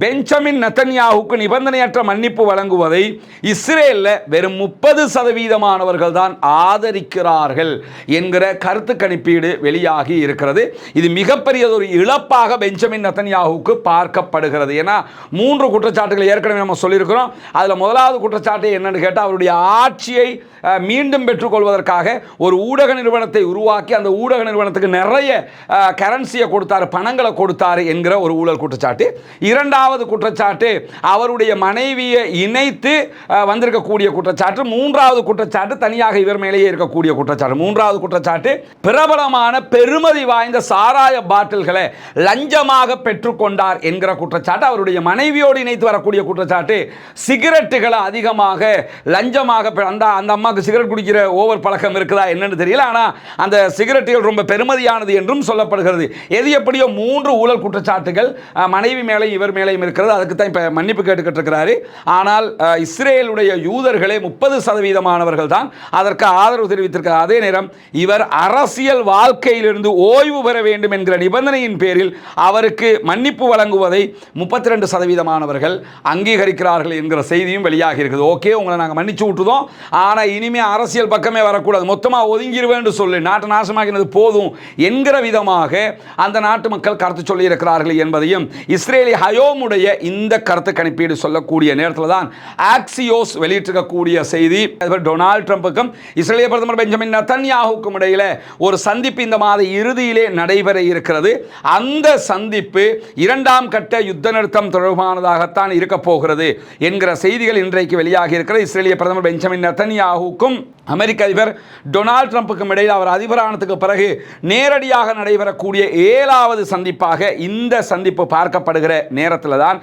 Benjamin நெதன்யாஹுக்கு நிபந்தனையற்ற மன்னிப்பு வழங்குவதை இஸ்ரேலில் வெறும் 30% தான் ஆதரிக்கிறார்கள் என்கிற கருத்து கணிப்பீடு வெளியாகி இருக்கிறது. இது மிகப்பெரிய ஒரு இழப்பாக பெஞ்சமின் நெதன்யாஹுக்கு பார்க்கப்படுகிறது. ஏன்னா 3 குற்றச்சாட்டுகள் ஏற்கனவே நம்ம சொல்லியிருக்கிறோம். அதில் முதலாவது குற்றச்சாட்டு என்னன்னு கேட்டால், அவருடைய ஆட்சியை மீண்டும் பெற்றுக்கொள்வதற்காக ஒரு ஊடக நிறுவனத்தை உருவாக்கி அந்த ஊடக நிறுவனத்துக்கு நிறைய கரன்சியை கொடுத்தாரு, பணங்களை கொடுத்தாரு என்கிற ஒரு ஊழல் குற்றச்சாட்டு. இரண்டாவது குற்றச்சாட்டு அவருடைய மனைவியை இணைத்து வந்திருக்கக்கூடிய குற்றச்சாட்டு. மூன்றாவது குற்றச்சாட்டு தனியாக இவர் மேலேயே இருக்கக்கூடிய குற்றச்சாட்டு. மூன்றாவது குற்றச்சாட்டு பிரபலமான பெருமதி வாய்ந்த சாராய பாட்டில்களை லஞ்சமாக பெற்றுக்கொண்டார் என்கிற குற்றச்சாட்டு. அவருடைய மனைவியோடு இணைத்து வரக்கூடிய குற்றச்சாட்டு சிகரெட்டுகளை அதிகமாக லஞ்சமாக அந்த அம்மாவுக்கு சிகரெட் குடிக்கிற ஓவர் பழக்கம் இருக்குதா என்னன்னு தெரியல. ஆனால் அந்த சிகரெட்டுகள் ரொம்ப பெருமதியானது என்றும் சொல்லப்படுகிறது. எது எப்படியோ 3 ஊழல் குற்றச்சாட்டுகள் மனைவி மேலே இவர் மேலேயும் இருக்கிறது. அதுக்கு தான் இப்போ மன்னிப்பு கேட்டுக்கிட்டு இருக்கிறாரு. ஆனால் இஸ்ரேலுடைய யூதர்களே 30% தான் அதற்கு ஆதரவு தெரிவித்திருக்கிறார். அதே நேரம் இவர் அரசியல் வாழ்க்கையிலிருந்து ஓய்வு பெற வேண்டும் என்கிற நிபந்தனையின் பேரில் அவருக்கு மன்னிப்பு வழங்குவதை 32% அங்கீகரிக்கிறார்கள் என்கிற செய்தியும் வெளியாகி இருக்குது. ஓகே, உங்களை நாங்கள் மன்னிச்சு விட்டுதோம், ஆனால் இனிமே அரசியல் பக்கமே வரக்கூடாது, மொத்தமாக ஒதுங்கிடுவேன் சொல்லி நாட்டு நாசமாக்கினது போதும் என்கிற விதமாக அந்த நாட்டு மக்கள் கருத்து சொல்லி இருக்கிறார்கள் என்பதையும் இஸ்ரேலி ஹயோமுடைய இந்த கருத்து கணிப்பீடு சொல்லக்கூடிய நேரத்தில் தான் ஆக்சியோஸ் வெளியிட்டிருக்கக்கூடிய செய்தி. டொனால்ட் ட்ரம்புக்கும் இஸ்ரேலிய பிரதமர் பெஞ்சமின் நெதன்யாஹுக்கும் இடையில ஒரு சந்திப்பு இந்த மாத இறுதியிலே நடைபெற இருக்கிறது. அந்த சந்திப்பு 2ஆம் கட்ட யுத்த நிறுத்தம் தொடர்பானதாகத்தான் இருக்க போகிறது என்கிற செய்திகள் இன்றைக்கு வெளியாகி இருக்கிறது. இஸ்ரேலிய பிரதமர் பெஞ்சமின் நெதன்யாஹுக்கும் அமெரிக்க அதிபர் டொனால்ட் ட்ரம்புக்கும் இடையில் அவர் அதிபரானதுக்கு பிறகு நேரடியாக நடைபெறக்கூடிய 7வது சந்திப்பாக இந்த சந்திப்பு பார்க்கப்படுகிற நேரத்தில் தான்